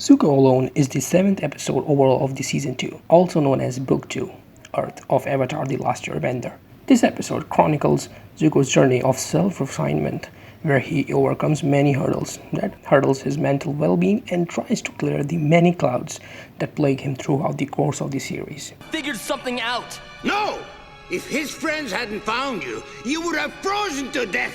Zuko Alone is the 7th episode overall of the season 2, also known as Book 2, Earth of Avatar The Last Airbender. This episode chronicles Zuko's journey of self-refinement, where he overcomes many hurdles that hurdles his mental well-being and tries to clear the many clouds that plague him throughout the course of the series. Figured something out! No! If his friends hadn't found you, you would have frozen to death!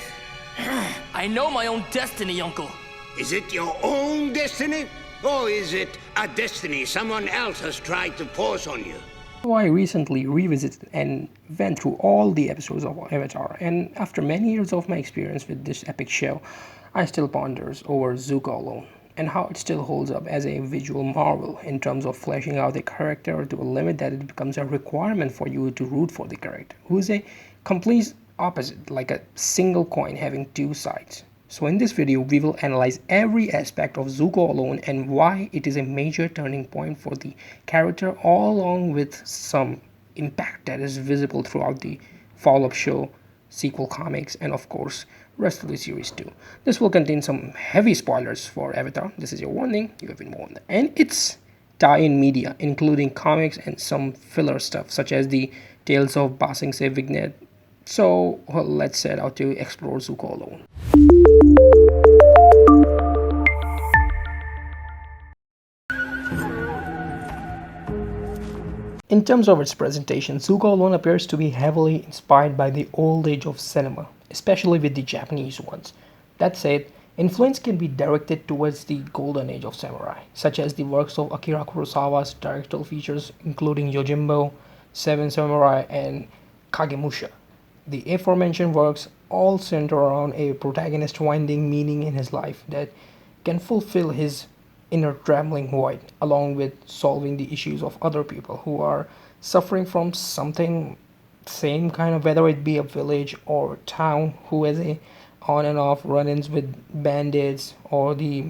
I know my own destiny, Uncle. Is it your own destiny? Or is it a destiny someone else has tried to force on you? So I recently revisited and went through all the episodes of Avatar, and after many years of my experience with this epic show, I still ponders over Zuko Alone and how it still holds up as a visual marvel in terms of fleshing out a character to a limit that it becomes a requirement for you to root for the character, who is a complete opposite, like a single coin having two sides. So in this video, we will analyze every aspect of Zuko Alone and why it is a major turning point for the character, all along with some impact that is visible throughout the follow-up show, sequel comics, and of course, rest of the series too. This will contain some heavy spoilers for Avatar. This is your warning, you have been warned. And it's tie-in media, including comics and some filler stuff, such as the Tales of Ba Sing Se vignette. So, well, let's set out to explore Zuko Alone. In terms of its presentation, Zuko Alone appears to be heavily inspired by the old age of cinema, especially with the Japanese ones. That said, influence can be directed towards the golden age of samurai, such as the works of Akira Kurosawa's directorial features including Yojimbo, Seven Samurai, and Kagemusha. The aforementioned works all center around a protagonist finding meaning in his life that can fulfill his inner trembling void, along with solving the issues of other people who are suffering from something same kind of, whether it be a village or town who has a on and off run-ins with bandits or the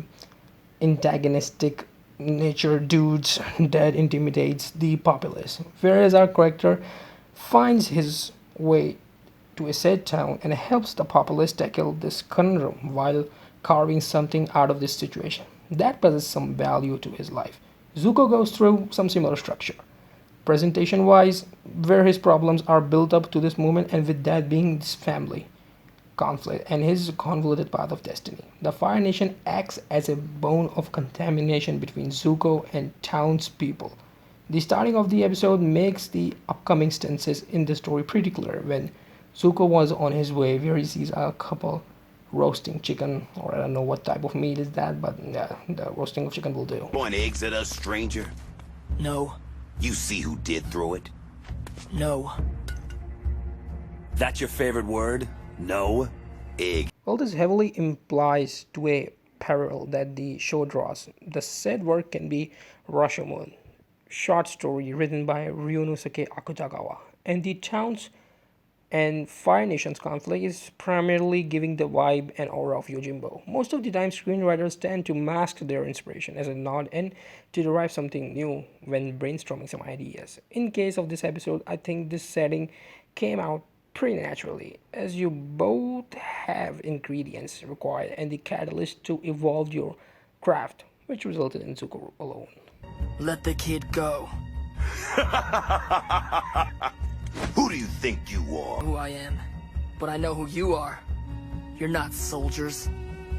antagonistic nature dudes that intimidates the populace. Whereas our character finds his way to a said town and helps the populace tackle this conundrum while carving something out of this situation that possesses some value to his life. Zuko goes through some similar structure, presentation wise, where his problems are built up to this moment, and with that being his family conflict and his convoluted path of destiny. The Fire Nation acts as a bone of contamination between Zuko and townspeople. The starting of the episode makes the upcoming stances in the story pretty clear when Zuko was on his way where he sees a couple roasting chicken, or I don't know what type of meat is that, but yeah, the roasting of chicken will do. Throwing eggs at us, stranger? No. You see who did throw it? No. That's your favorite word? No? Egg. Well, this heavily implies to a parallel that the show draws. The said work can be Rashomon, short story written by Ryunosuke Akutagawa, and the towns and Fire Nation's conflict is primarily giving the vibe and aura of Yojimbo. Most of the time, screenwriters tend to mask their inspiration as a nod and to derive something new when brainstorming some ideas. In case of this episode, I think this setting came out pretty naturally, as you both have ingredients required and the catalyst to evolve your craft, which resulted in Zuko Alone. Let the kid go. Who do you think you are? Who I am. But I know who you are. You're not soldiers.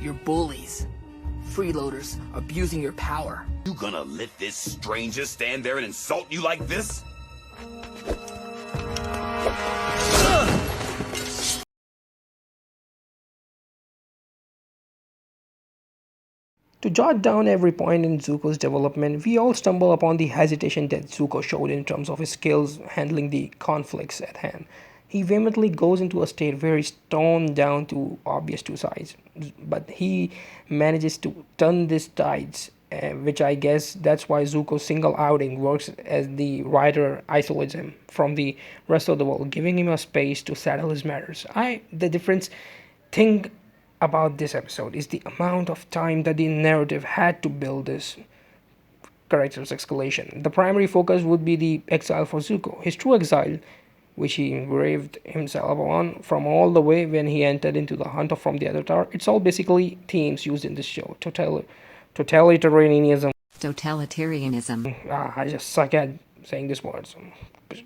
You're bullies. Freeloaders abusing your power. You gonna let this stranger stand there and insult you like this? To jot down every point in Zuko's development, we all stumble upon the hesitation that Zuko showed in terms of his skills handling the conflicts at hand. He vehemently goes into a state where he's toned down to obvious two sides, but he manages to turn these tides, which I guess that's why Zuko's single outing works, as the writer isolates him from the rest of the world, giving him a space to settle his matters. The difference thing about this episode is the amount of time that the narrative had to build this character's escalation. The primary focus would be the exile for Zuko, his true exile, which he engraved himself on from all the way when he entered into the hunt from the other tower. It's all basically themes used in this show. Totalitarianism, Totalitarianism. I just suck at saying this word. So I'm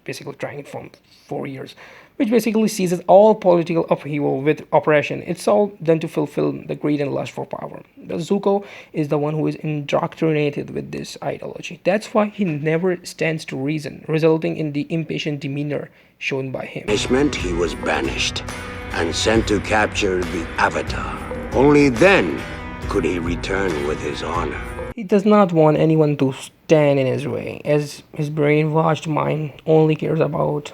basically trying it for 4 years, which basically seizes all political upheaval with oppression. It's all done to fulfill the greed and lust for power. The Zuko is the one who is indoctrinated with this ideology. That's why he never stands to reason, resulting in the impatient demeanor shown by him. Punishment, he was banished and sent to capture the Avatar. Only then could he return with his honor. He does not want anyone to stand in his way, as his brainwashed mind only cares about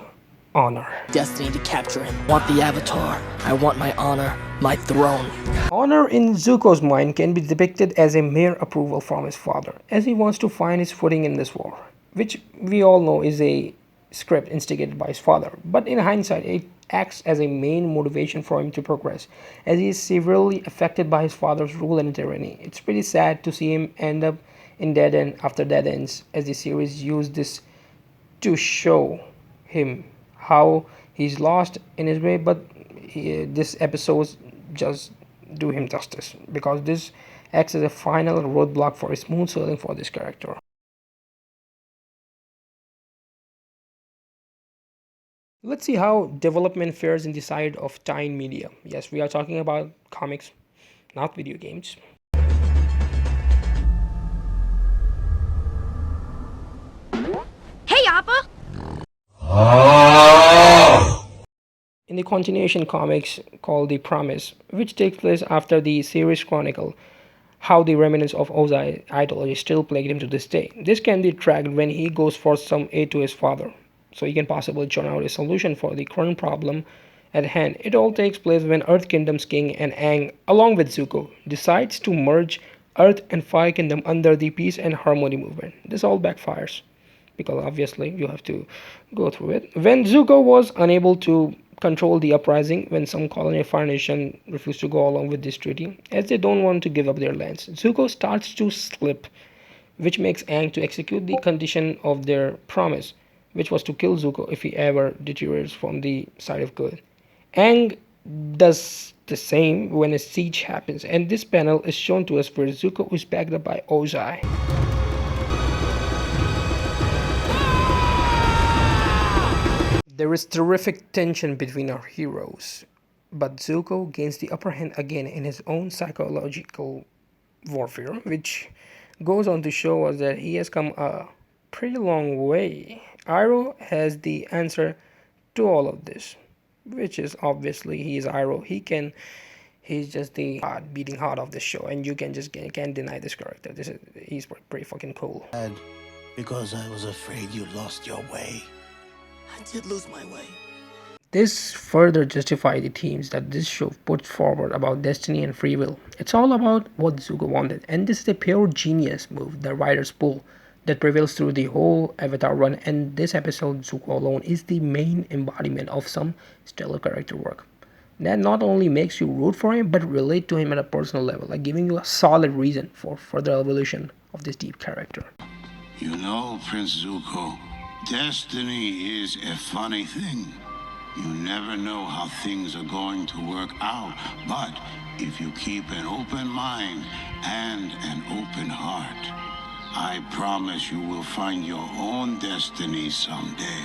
honor. Destiny to capture him. Want the Avatar. I want my honor, my throne. Honor in Zuko's mind can be depicted as a mere approval from his father, as he wants to find his footing in this war, which we all know is a script instigated by his father. But in hindsight, it acts as a main motivation for him to progress, as he is severely affected by his father's rule and tyranny. It's pretty sad to see him end up in dead end after dead ends, as the series used this to show him how he's lost in his way, but this episode just do him justice, because this acts as a final roadblock for a smooth sailing for this character. Let's see how development fares in the side of Tyne Media. Yes, we are talking about comics, not video games. Hey, Appa! In the continuation comics called The Promise, which takes place after the series chronicle how the remnants of Ozai ideology still plague him to this day. This can be tracked when he goes for some aid to his father, so he can possibly churn out a solution for the current problem at hand. It all takes place when Earth Kingdom's king and Aang, along with Zuko, decides to merge Earth and Fire Kingdom under the Peace and Harmony movement. This all backfires, because obviously you have to go through it. When Zuko was unable to control the uprising, when some colony Fire Nation refused to go along with this treaty, as they don't want to give up their lands, Zuko starts to slip, which makes Aang to execute the condition of their promise, which was to kill Zuko if he ever deteriorates from the side of good. Aang does the same when a siege happens, and this panel is shown to us where Zuko is backed up by Ozai. There is terrific tension between our heroes, but Zuko gains the upper hand again in his own psychological warfare, which goes on to show us that he has come a pretty long way. Iroh has the answer to all of this, which is obviously he is Iroh. He's just the beating heart of the show, and you can't deny this character. He's pretty fucking cool. Because I was afraid you lost your way. I did lose my way. This further justifies the themes that this show puts forward about destiny and free will. It's all about what Zuko wanted, and this is a pure genius move, the writer's pull, that prevails through the whole Avatar run, and this episode, Zuko alone, is the main embodiment of some stellar character work. That not only makes you root for him, but relate to him at a personal level, like giving you a solid reason for further evolution of this deep character. You know, Prince Zuko, destiny is a funny thing. You never know how things are going to work out, but if you keep an open mind and an open heart, I promise you will find your own destiny someday.